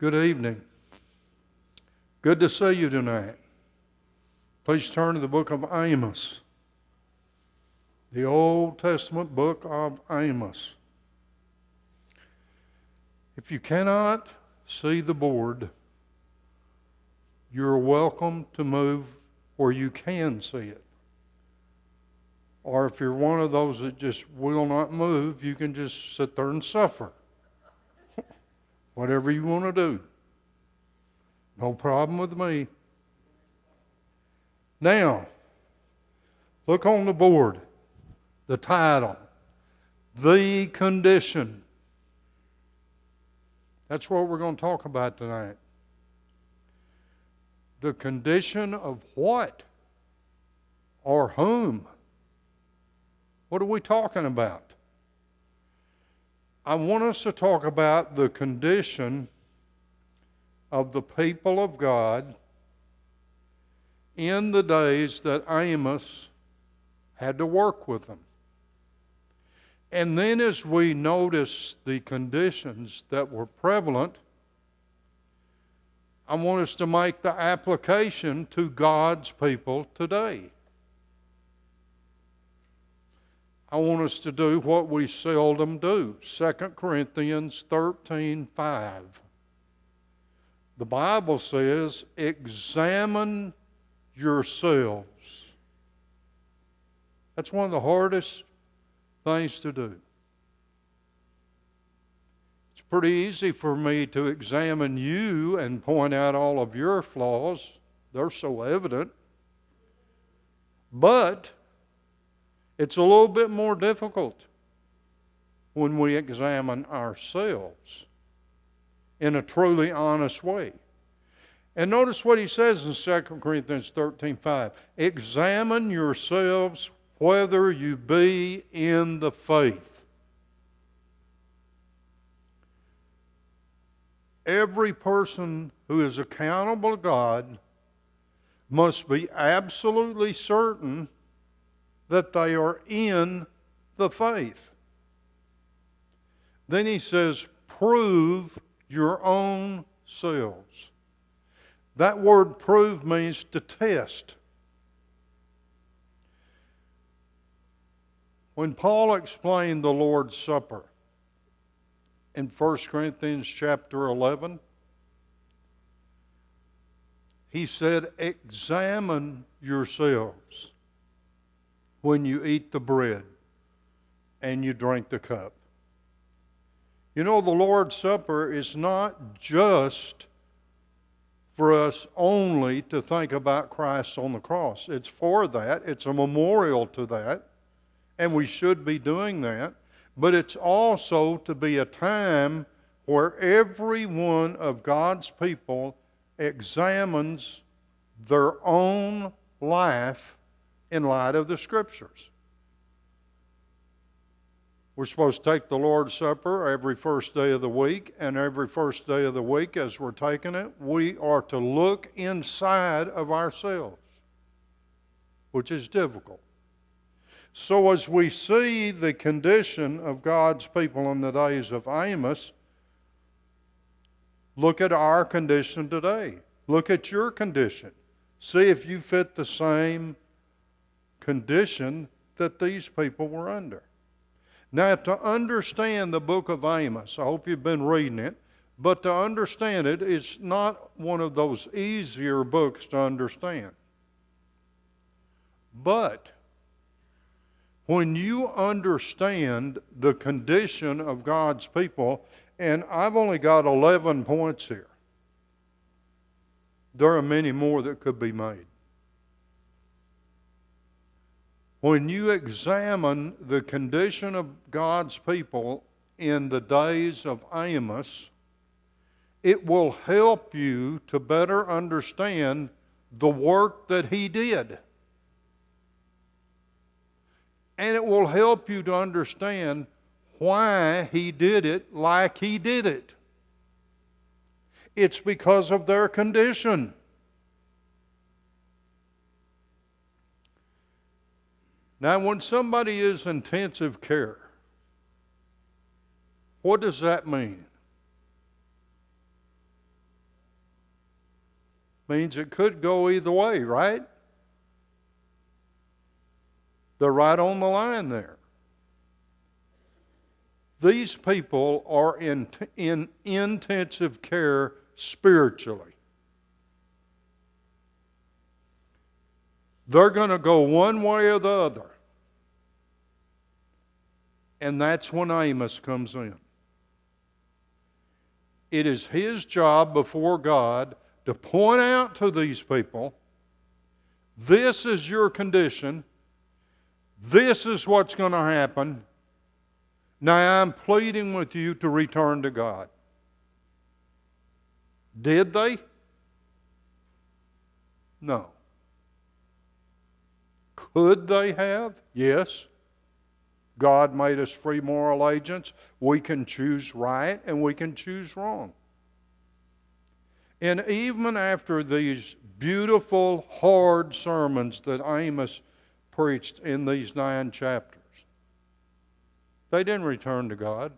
Good evening. Good to see you tonight. Please turn to the book of Amos, the Old Testament book of Amos. If you cannot see the board, you're welcome to move where you can see it. Or if you're one of those that just will not move, you can just sit there and suffer. Whatever you want to do. No problem with me. Now, look on the board. The title. The Condition. That's what we're going to talk about tonight. The condition of what? Or whom? What are we talking about? I want us to talk about the condition of the people of God in the days that Amos had to work with them. And then as we notice the conditions that were prevalent, I want us to make the application to God's people today. I want us to do what we seldom do. 2 Corinthians 13:5. The Bible says, examine yourselves. That's one of the hardest things to do. It's pretty easy for me to examine you and point out all of your flaws. They're so evident. But it's a little bit more difficult when we examine ourselves in a truly honest way. And notice what he says in 2 Corinthians 13:5. Examine yourselves whether you be in the faith. Every person who is accountable to God must be absolutely certain that they are in the faith. Then he says, prove your own selves. That word prove means to test. When Paul explained the Lord's Supper in 1 Corinthians chapter 11, he said, examine yourselves when you eat the bread and you drink the cup. You know, the Lord's Supper is not just for us only to think about Christ on the cross. It's for that. It's a memorial to that. And we should be doing that. But it's also to be a time where every one of God's people examines their own life in light of the Scriptures. We're supposed to take the Lord's Supper every first day of the week, and every first day of the week as we're taking it, we are to look inside of ourselves, which is difficult. So as we see the condition of God's people in the days of Amos, look at our condition today. Look at your condition. See if you fit the same condition that these people were under. Now, to understand the book of Amos, I hope you've been reading it, but to understand it, it's not one of those easier books to understand. But when you understand the condition of God's people, and I've only got 11 points here, there are many more that could be made. When you examine the condition of God's people in the days of Amos, it will help you to better understand the work that he did. And it will help you to understand why he did it like he did it. It's because of their condition. Now, when somebody is intensive care, what does that mean? means it could go either way, right? They're right on the line there. These people are in intensive care spiritually. They're going to go one way or the other. And that's when Amos comes in. It is his job before God to point out to these people, this is your condition, this is what's going to happen. Now I'm pleading with you to return to God. Did they? No. Could they have? Yes. God made us free moral agents. We can choose right and we can choose wrong. And even after these beautiful, hard sermons that Amos preached in these 9 chapters, they didn't return to God.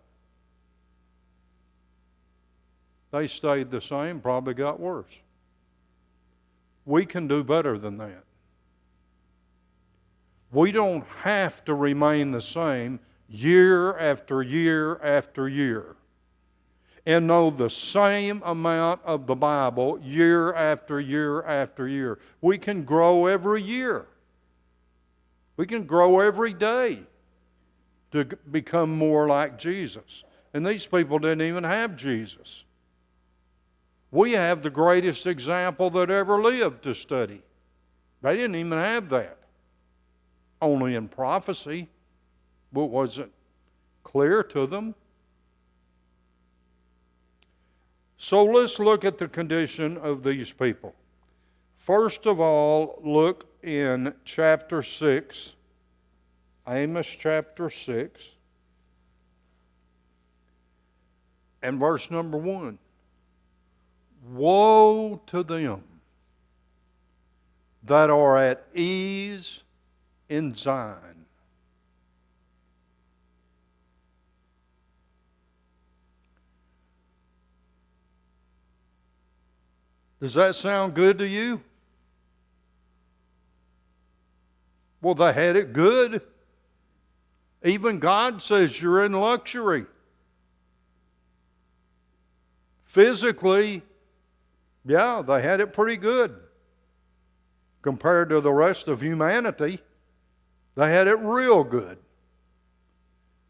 They stayed the same, probably got worse. We can do better than that. We don't have to remain the same year after year after year and know the same amount of the Bible year after year after year. We can grow every year. We can grow every day to become more like Jesus. And these people didn't even have Jesus. We have the greatest example that ever lived to study. They didn't even have that. Only in prophecy, but wasn't clear to them. So let's look at the condition of these people. First of all, look in chapter 6, Amos chapter 6, and verse number 1. Woe to them that are at ease in Zion. Does that sound good to you? Well, they had it good. Even God says you're in luxury. Physically, yeah, they had it pretty good. Compared to the rest of humanity, they had it real good.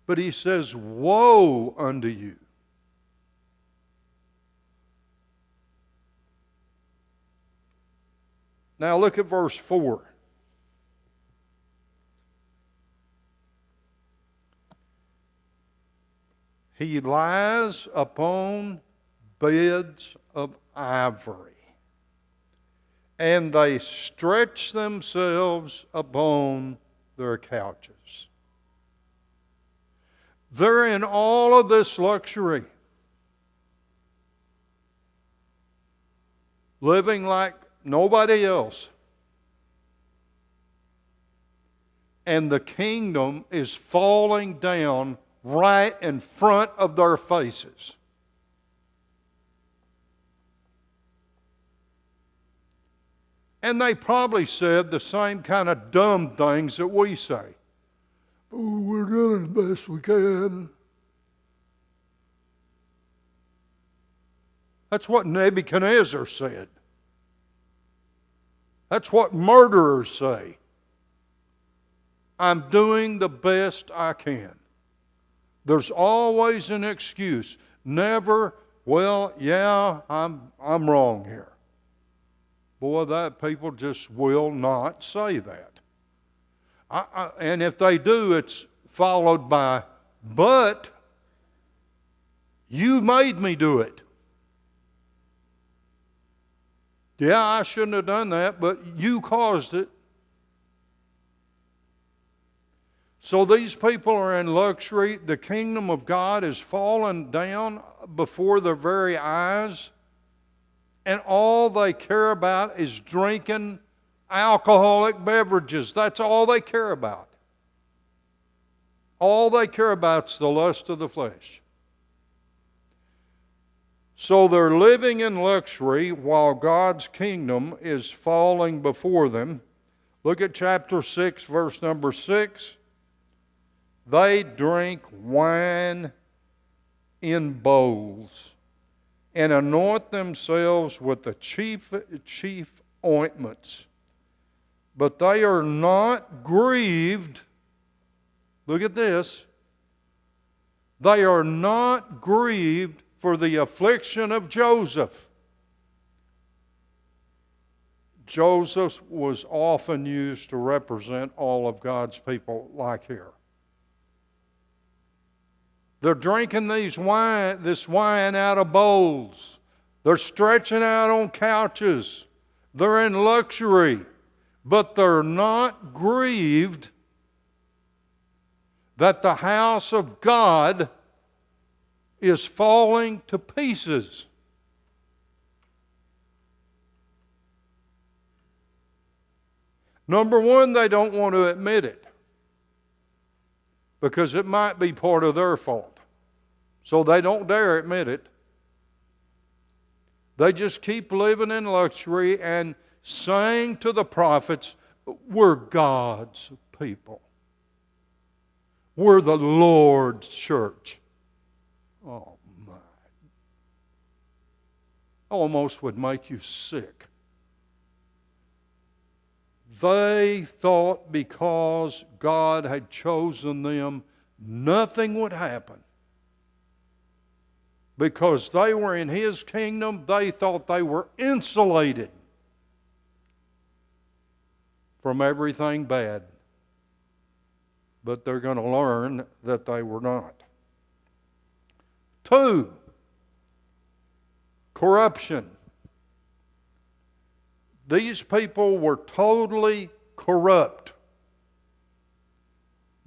But he says, woe unto you. Now look at verse 4. He lies upon beds of ivory, and they stretch themselves upon their couches. They're in all of this luxury, living like nobody else. And the kingdom is falling down right in front of their faces. And they probably said the same kind of dumb things that we say. Oh, we're doing the best we can. That's what Nebuchadnezzar said. That's what murderers say. I'm doing the best I can. There's always an excuse. Never, well, yeah, I'm wrong here. Boy, that people just will not say that. And if they do, it's followed by, but you made me do it. Yeah, I shouldn't have done that, but you caused it. So these people are in luxury. The kingdom of God is fallen down before their very eyes. And all they care about is drinking alcoholic beverages. That's all they care about. All they care about is the lust of the flesh. So they're living in luxury while God's kingdom is falling before them. Look at chapter 6, verse number 6. They drink wine in bowls and anoint themselves with the chief ointments. But they are not grieved. Look at this. They are not grieved for the affliction of Joseph. Joseph was often used to represent all of God's people, like here. They're drinking this wine out of bowls. They're stretching out on couches. They're in luxury. But they're not grieved that the house of God is falling to pieces. Number one, they don't want to admit it because it might be part of their fault. So they don't dare admit it. They just keep living in luxury and saying to the prophets, we're God's people. We're the Lord's church. Oh my. Almost would make you sick. They thought because God had chosen them, nothing would happen. Because they were in His kingdom, they thought they were insulated from everything bad. But they're going to learn that they were not. 2, corruption. These people were totally corrupt.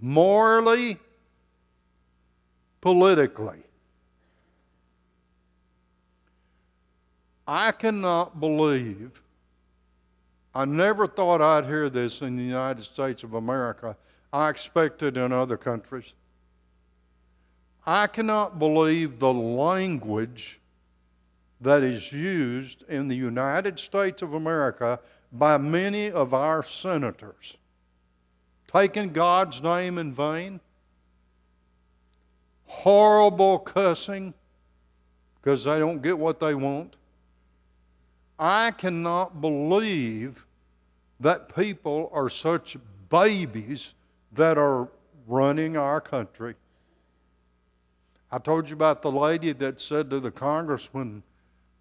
Morally, politically. I cannot believe, I never thought I'd hear this in the United States of America. I expected in other countries. I cannot believe the language that is used in the United States of America by many of our senators. Taking God's name in vain. Horrible cussing because they don't get what they want. I cannot believe that people are such babies that are running our country. I told you about the lady that said to the congressman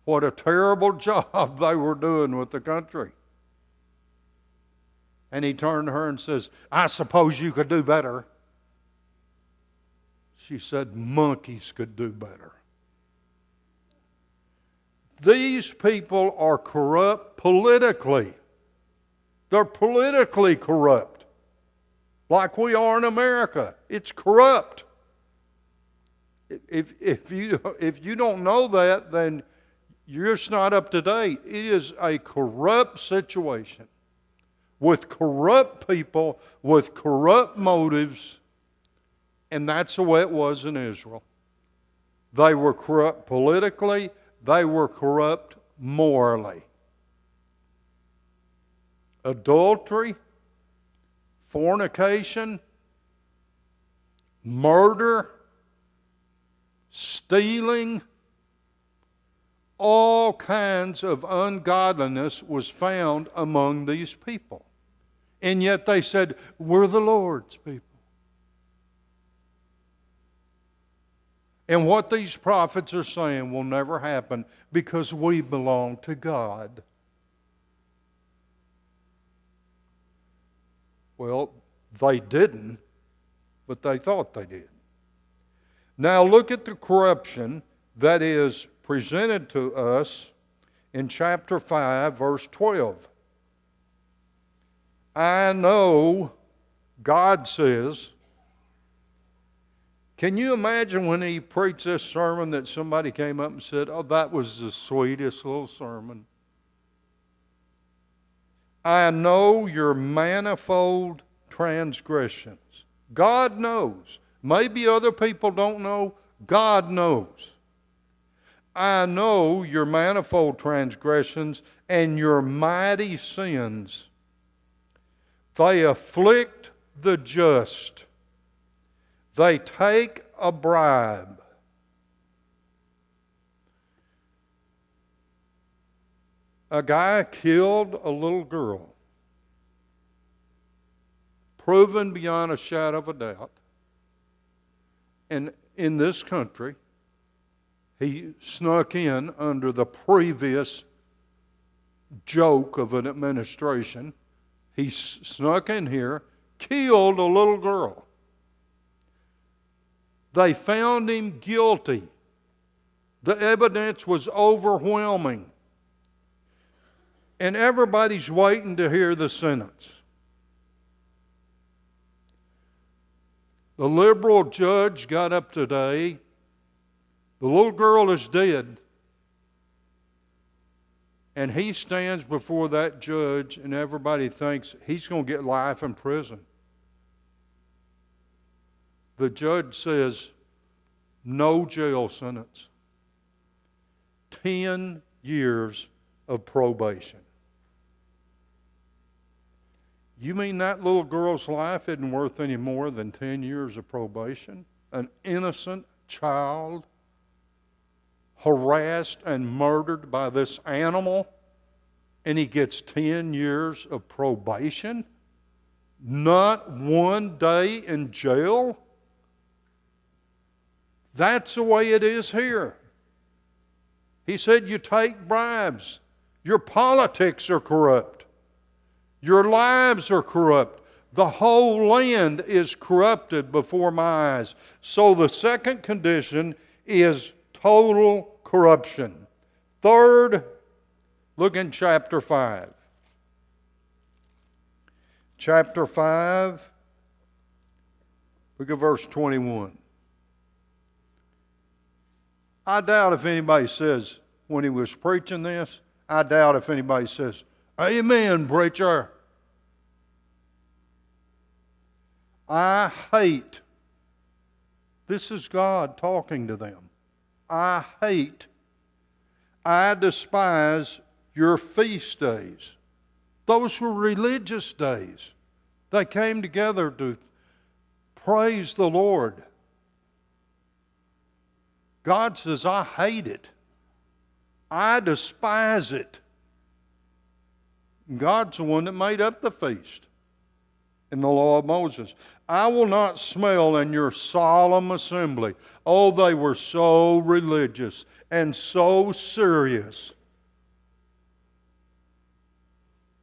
what a terrible job they were doing with the country. And he turned to her and says, I suppose you could do better. She said, monkeys could do better. These people are corrupt politically. They're politically corrupt. Like we are in America. It's corrupt. If you don't know that, then you're just not up to date. It is a corrupt situation with corrupt people, with corrupt motives, and that's the way it was in Israel. They were corrupt politically. They were corrupt morally. Adultery, fornication, murder, stealing, all kinds of ungodliness was found among these people. And yet they said, we're the Lord's people. And what these prophets are saying will never happen because we belong to God. Well, they didn't, but they thought they did. Now look at the corruption that is presented to us in chapter 5, verse 12. I know, God says. Can you imagine when he preached this sermon that somebody came up and said, oh, that was the sweetest little sermon. I know your manifold transgressions. God knows. Maybe other people don't know. God knows. I know your manifold transgressions and your mighty sins. They afflict the just. They take a bribe. A guy killed a little girl, proven beyond a shadow of a doubt. And in this country, he snuck in under the previous joke of an administration. He snuck in here, killed a little girl. They found him guilty. The evidence was overwhelming. And everybody's waiting to hear the sentence. The liberal judge got up today. The little girl is dead. And he stands before that judge, and everybody thinks he's going to get life in prison. The judge says, no jail sentence. 10 years of probation. You mean that little girl's life isn't worth any more than 10 years of probation? An innocent child harassed and murdered by this animal, and he gets 10 years of probation? Not one day in jail? That's the way it is here. He said you take bribes. Your politics are corrupt. Your lives are corrupt. The whole land is corrupted before my eyes. So the second condition is total corruption. Third, look in chapter 5. Chapter 5, look at verse 21. I doubt if anybody says, when he was preaching this, I doubt if anybody says, amen, preacher. I hate, this is God talking to them. I hate, I despise your feast days. Those were religious days. They came together to praise the Lord. God says, I hate it. I despise it. God's the one that made up the feast in the law of Moses. I will not smell in your solemn assembly. Oh, they were so religious and so serious.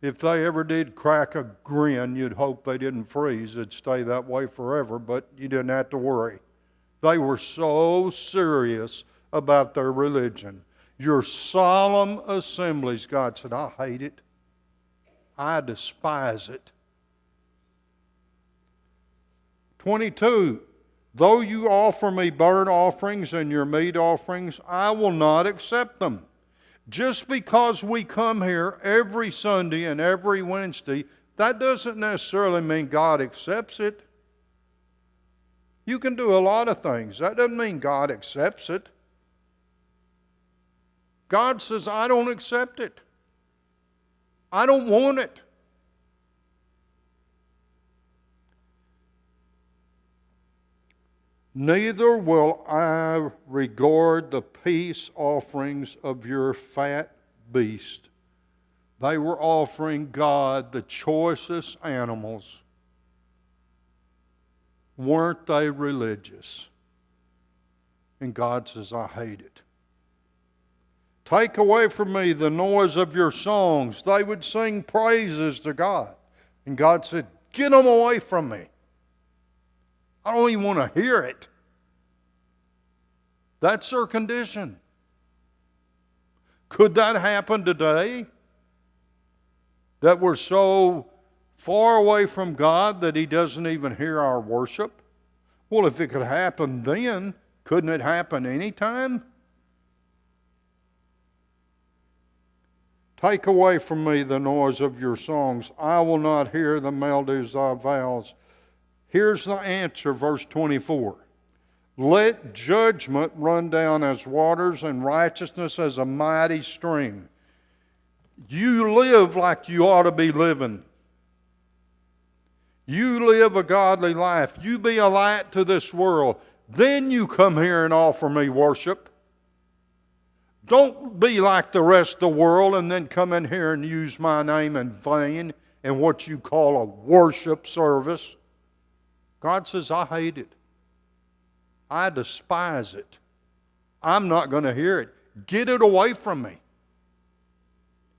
If they ever did crack a grin, you'd hope they didn't freeze. It'd stay that way forever, but you didn't have to worry. They were so serious about their religion. Your solemn assemblies, God said, I hate it. I despise it. 22, though you offer me burnt offerings and your meat offerings, I will not accept them. Just because we come here every Sunday and every Wednesday, that doesn't necessarily mean God accepts it. You can do a lot of things. That doesn't mean God accepts it. God says, I don't accept it. I don't want it. Neither will I regard the peace offerings of your fat beast. They were offering God the choicest animals. Weren't they religious? And God says, I hate it. Take away from me the noise of your songs. They would sing praises to God. And God said, get them away from me. I don't even want to hear it. That's their condition. Could that happen today? That we're so far away from God that He doesn't even hear our worship? Well, if it could happen then, couldn't it happen anytime? Take away from me the noise of your songs. I will not hear the melodies of vows. Here's the answer, verse 24. Let judgment run down as waters and righteousness as a mighty stream. You live like you ought to be living. You live a godly life. You be a light to this world. Then you come here and offer me worship. Don't be like the rest of the world and then come in here and use my name in vain in what you call a worship service. God says, I hate it. I despise it. I'm not going to hear it. Get it away from me.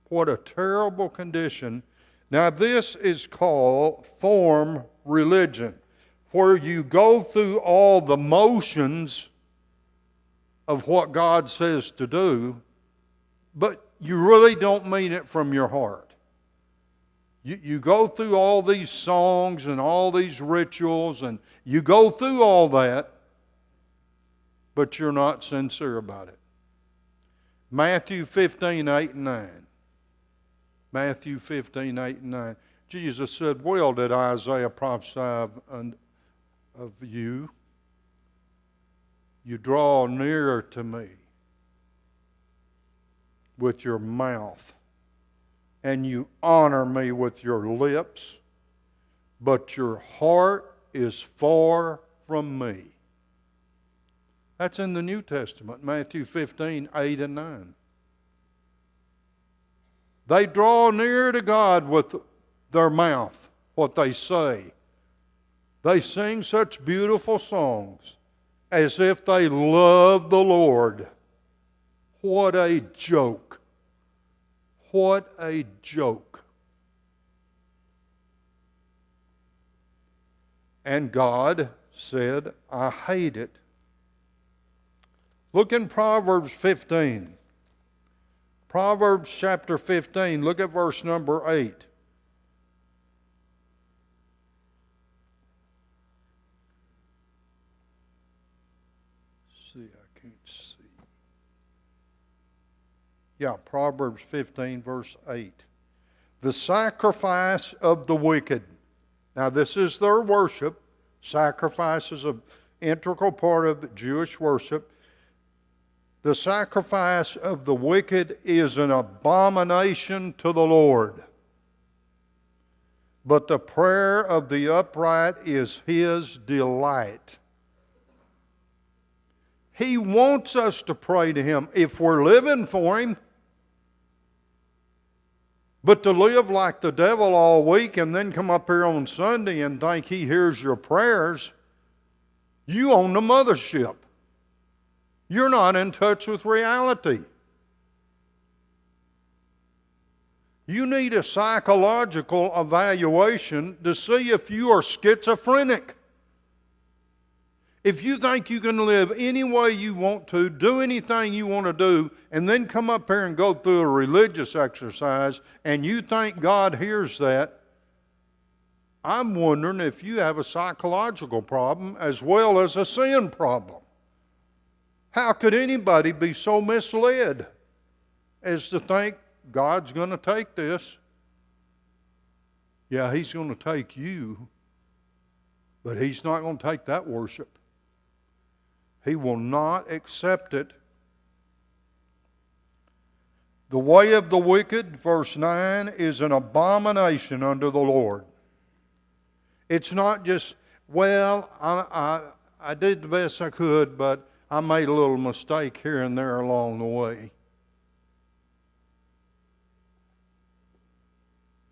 What a terrible condition. Now this is called form religion, where you go through all the motions of what God says to do, but you really don't mean it from your heart. You go through all these songs and all these rituals, and you go through all that, but you're not sincere about it. Matthew 15, 8 and 9. Matthew 15, 8 and 9. Jesus said, well did Isaiah prophesy of you. You draw nearer to me with your mouth, and you honor me with your lips, but your heart is far from me. That's in the New Testament, Matthew 15, 8 and 9. They draw near to God with their mouth, what they say. They sing such beautiful songs as if they love the Lord. What a joke. What a joke. And God said, I hate it. Look in Proverbs 15. Proverbs chapter 15, look at verse number 8. See, I can't see. Yeah, Proverbs 15, verse 8. The sacrifice of the wicked. Now, this is their worship. Sacrifice is an integral part of Jewish worship. The sacrifice of the wicked is an abomination to the Lord, but the prayer of the upright is His delight. He wants us to pray to Him if we're living for Him. But to live like the devil all week and then come up here on Sunday and think He hears your prayers, you own the mothership. You're not in touch with reality. You need a psychological evaluation to see if you are schizophrenic. If you think you can live any way you want to, do anything you want to do, and then come up here and go through a religious exercise, and you think God hears that, I'm wondering if you have a psychological problem as well as a sin problem. How could anybody be so misled as to think God's going to take this? Yeah, He's going to take you, but He's not going to take that worship. He will not accept it. The way of the wicked, verse 9, is an abomination unto the Lord. It's not just, well, I did the best I could, but I made a little mistake here and there along the way.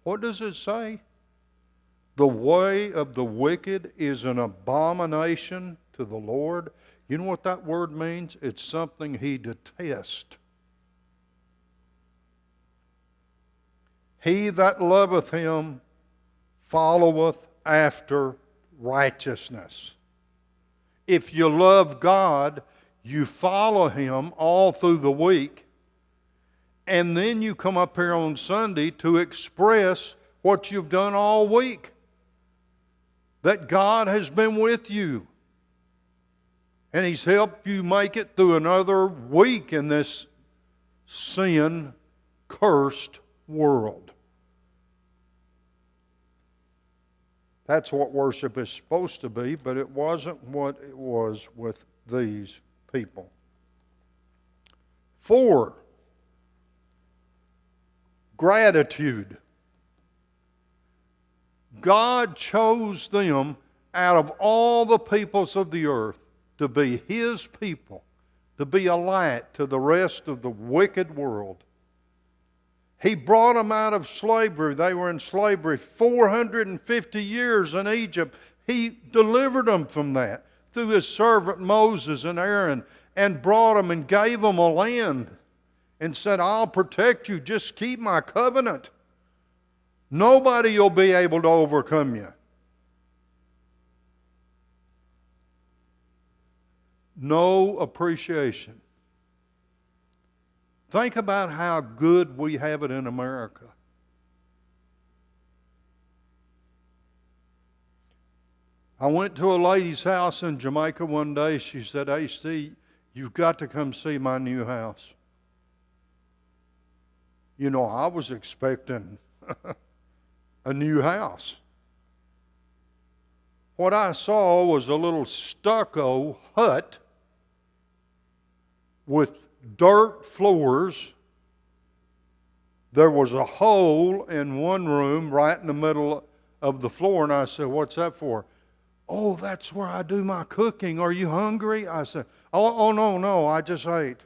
What does it say? The way of the wicked is an abomination to the Lord. You know what that word means? It's something He detests. He that loveth Him followeth after righteousness. If you love God, you follow Him all through the week, and then you come up here on Sunday to express what you've done all week. That God has been with you, and He's helped you make it through another week in this sin-cursed world. That's what worship is supposed to be, but it wasn't what it was with these people. 4, gratitude. God chose them out of all the peoples of the earth to be His people, to be a light to the rest of the wicked world. He brought them out of slavery. They were in slavery 450 years in Egypt. He delivered them from that through His servant Moses and Aaron, and brought them and gave them a land and said, I'll protect you. Just keep my covenant. Nobody will be able to overcome you. No appreciation. Think about how good we have it in America. I went to a lady's house in Jamaica one day. She said, hey, Steve, you've got to come see my new house. You know, I was expecting a new house. What I saw was a little stucco hut with dirt floors. There was a hole in one room right in the middle of the floor, and I said, what's that for? Oh, that's where I do my cooking. Are you hungry? I said, oh no, I just ate.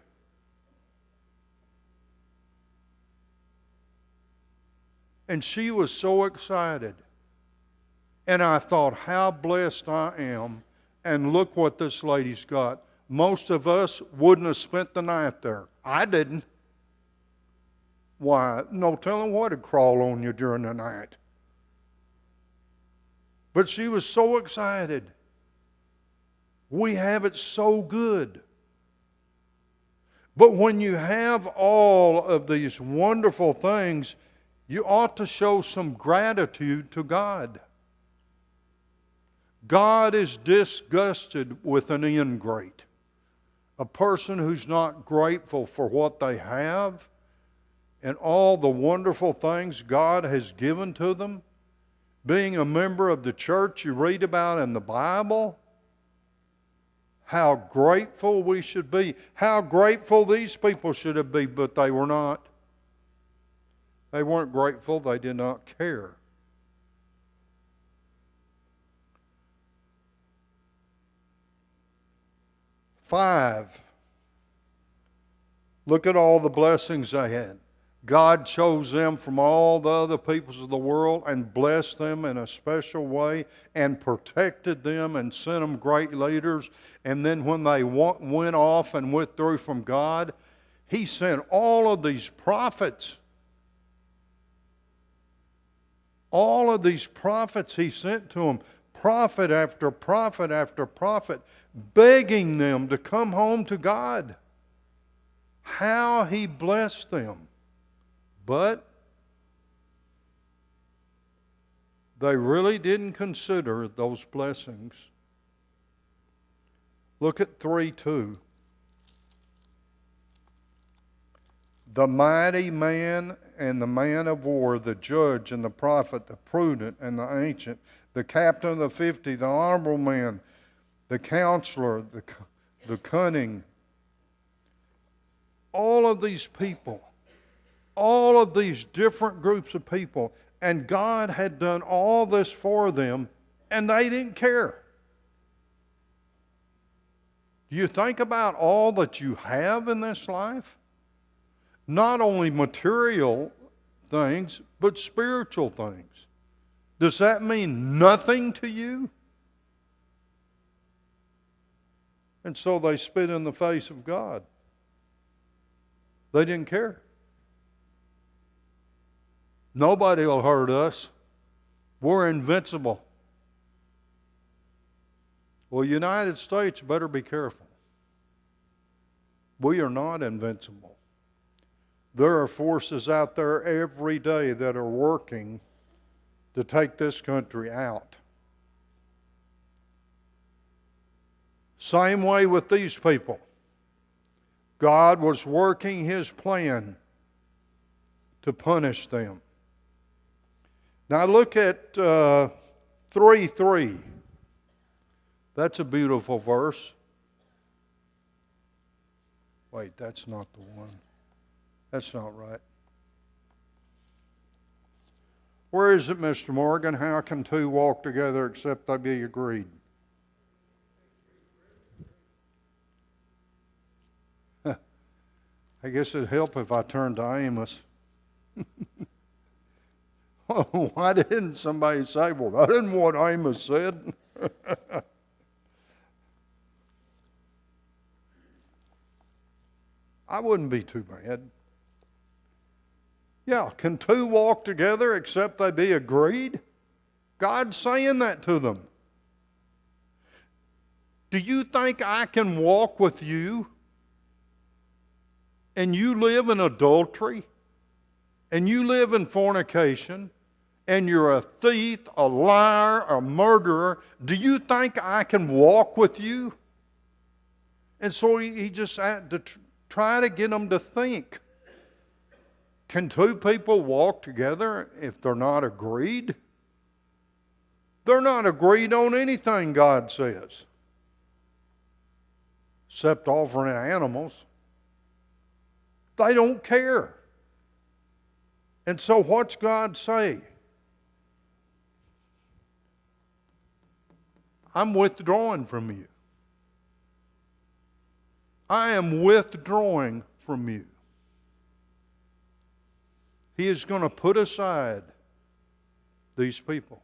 And she was so excited. And I thought, how blessed I am. And look what this lady's got. Most of us wouldn't have spent the night there. I didn't. Why? No telling what would crawl on you during the night. But she was so excited. We have it so good. But when you have all of these wonderful things, you ought to show some gratitude to God. God is disgusted with an ingrate. A person who's not grateful for what they have and all the wonderful things God has given to them. Being a member of the church you read about in the Bible, how grateful we should be. How grateful these people should have been, but they were not. They weren't grateful. They did not care. Five, look at all the blessings they had. God chose them from all the other peoples of the world and blessed them in a special way and protected them and sent them great leaders. And then when they went off and withdrew from God, He sent all of these prophets. All of these prophets He sent to them, prophet after prophet after prophet, begging them to come home to God. How He blessed them. But they really didn't consider those blessings. Look at 3:2. The mighty man and the man of war, the judge and the prophet, the prudent and the ancient, the captain of the 50, the honorable man, the counselor, the cunning. All of these people, all of these different groups of people, and God had done all this for them, and they didn't care. Do you think about all that you have in this life? Not only material things, but spiritual things. Does that mean nothing to you? And so they spit in the face of God. They didn't care. Nobody will hurt us. We're invincible. Well, United States better be careful. We are not invincible. There are forces out there every day that are working to take this country out. Same way with these people. God was working His plan to punish them. Now look at 3:3. That's a beautiful verse. Wait, that's not the one. That's not right. Where is it, Mr. Morgan? How can two walk together except they be agreed? I guess it'd help if I turned to Amos. Why didn't somebody say, well, that isn't what Amos said? I wouldn't be too bad. Yeah, can two walk together except they be agreed? God's saying that to them. Do you think I can walk with you and you live in adultery and you live in fornication and you're a thief, a liar, a murderer? Do you think I can walk with you? And so he just had to try to get them to think. Can two people walk together if they're not agreed? They're not agreed on anything God says, except offering animals. They don't care. And so what's God say? I'm withdrawing from you. I am withdrawing from you. He is going to put aside these people.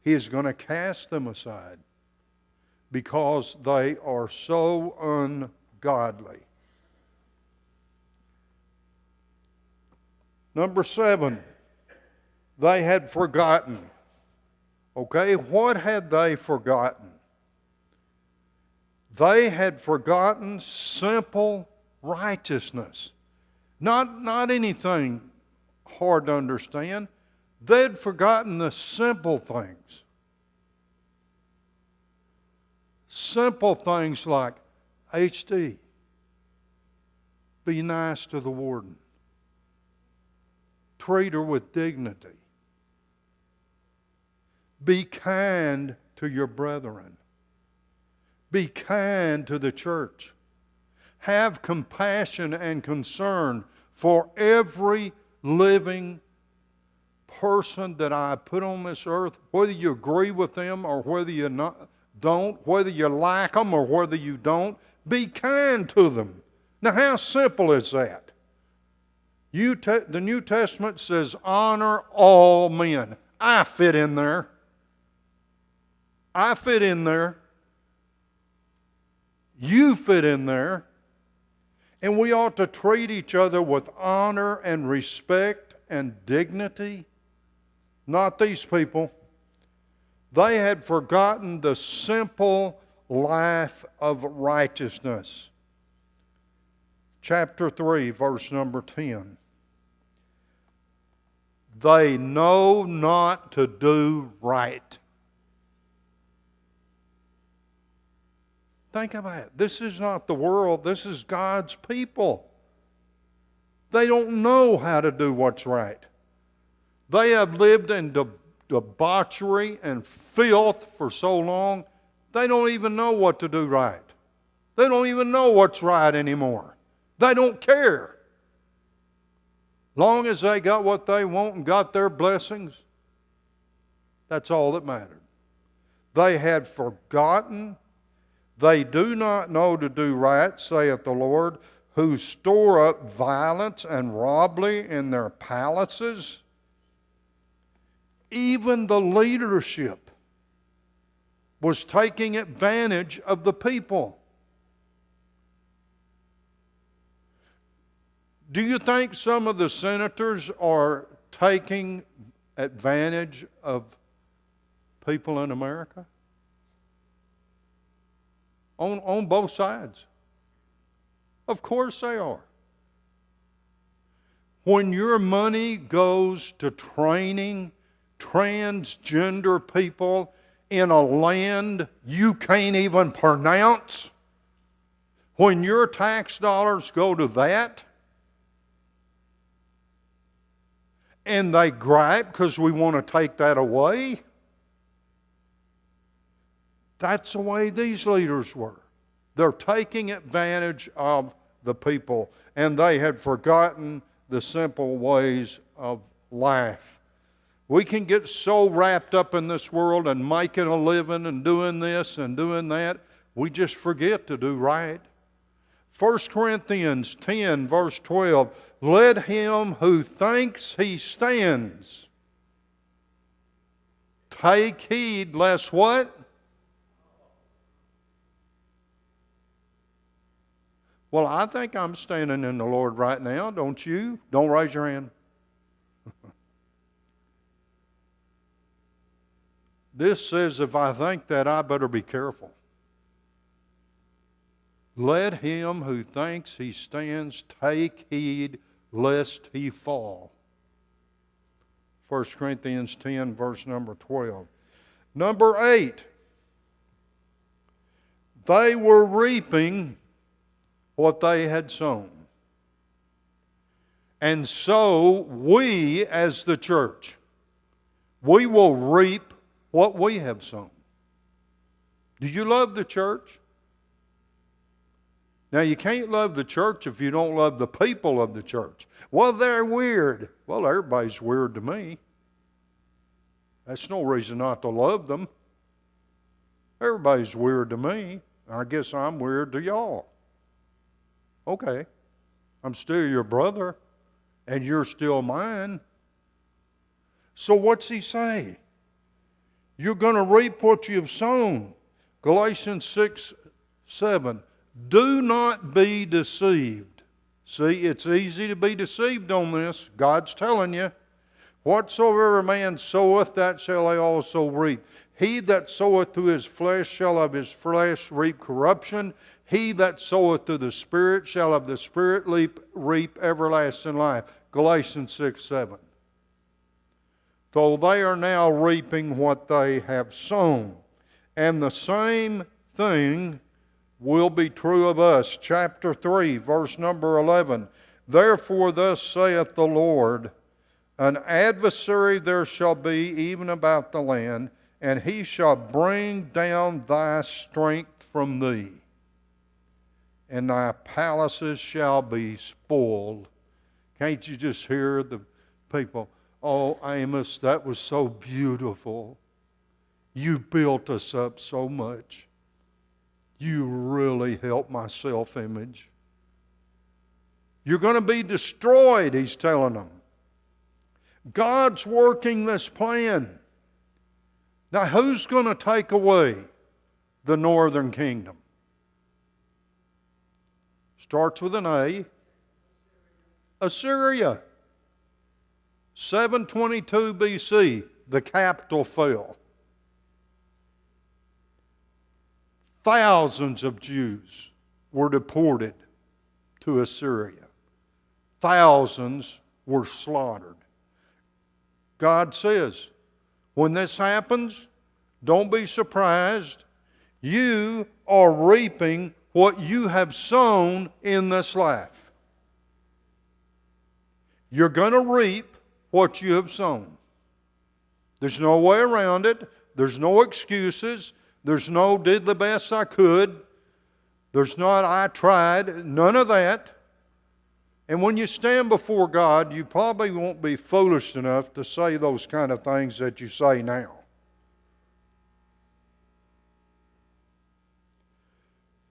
He is going to cast them aside because they are so ungodly. Number 7, they had forgotten. Okay, what had they forgotten? They had forgotten simple righteousness. Not anything hard to understand. They'd forgotten the simple things. Simple things like, HD, be nice to the warden. Treat her with dignity. Be kind to your brethren. Be kind to the church. Have compassion and concern for every living person that I put on this earth, whether you agree with them or whether you don't, whether you like them or whether you don't. Be kind to them. Now, how simple is that? The New Testament says, honor all men. I fit in there. I fit in there. You fit in there. And we ought to treat each other with honor and respect and dignity. Not these people. They had forgotten the simple life of righteousness. Chapter 3, verse number 10. They know not to do right. Think about it. This is not the world. This is God's people. They don't know how to do what's right. They have lived in debauchery and filth for so long, they don't even know what to do right. They don't even know what's right anymore. They don't care. Long as they got what they want and got their blessings, that's all that mattered. They had forgotten. They do not know to do right, saith the Lord, who store up violence and robbery in their palaces. Even the leadership was taking advantage of the people. Do you think some of the senators are taking advantage of people in America? On both sides. Of course they are. When your money goes to training transgender people in a land you can't even pronounce, when your tax dollars go to that, and they gripe because we want to take that away, That's the way these leaders were. They're taking advantage of the people, and they had forgotten the simple ways of life. We can get so wrapped up in this world and making a living and doing this and doing that, we just forget to do right. 1 Corinthians 10, verse 12, let him who thinks he stands take heed lest what? Well, I think I'm standing in the Lord right now, don't you? Don't raise your hand. This says if I think that, I better be careful. Let him who thinks he stands take heed lest he fall. 1 Corinthians 10, verse number 12. Number 8. They were reaping what they had sown. And so we as the church, we will reap what we have sown. Do you love the church? Now, you can't love the church if you don't love the people of the church. Well, they're weird. Well, everybody's weird to me. That's no reason not to love them. Everybody's weird to me. I guess I'm weird to y'all. Okay. I'm still your brother, and you're still mine. So what's he say? You're going to reap what you've sown. Galatians 6, 7. Do not be deceived. See, it's easy to be deceived on this. God's telling you. Whatsoever a man soweth, that shall he also reap. He that soweth to his flesh shall of his flesh reap corruption. He that soweth to the Spirit shall of the Spirit reap everlasting life. Galatians 6, 7. So they are now reaping what they have sown. And the same thing will be true of us. Chapter 3, verse number 11. Therefore thus saith the Lord, an adversary there shall be even about the land, and he shall bring down thy strength from thee, and thy palaces shall be spoiled. Can't you just hear the people? Oh, Amos, that was so beautiful. You built us up so much. You really helped my self-image. You're going to be destroyed, he's telling them. God's working this plan. Now, who's going to take away the northern kingdom? Starts with an A. Assyria. 722 BC, the capital fell. Thousands of Jews were deported to Assyria. Thousands were slaughtered. God says, when this happens, don't be surprised. You are reaping what you have sown in this life. You're going to reap what you have sown. There's no way around it. There's no excuses. There's no did the best I could. There's not I tried. None of that. And when you stand before God, you probably won't be foolish enough to say those kind of things that you say now.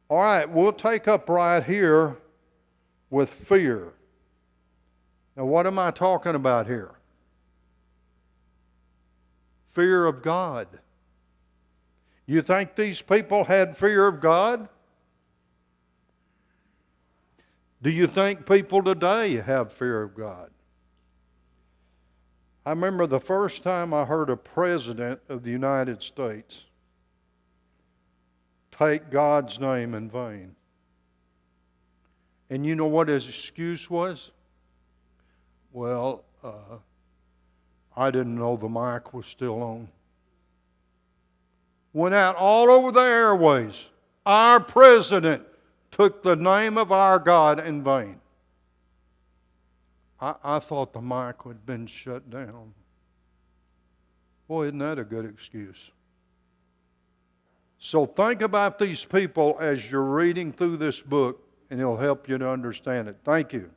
All right, we'll take up right here with fear. Now, what am I talking about here? Fear of God. You think these people had fear of God? Do you think people today have fear of God? I remember the first time I heard a president of the United States take God's name in vain. And you know what his excuse was? Well, I didn't know the mic was still on. Went out all over the airways. Our president took the name of our God in vain. I thought the mic had been shut down. Boy, isn't that a good excuse? So think about these people as you're reading through this book, and it'll help you to understand it. Thank you.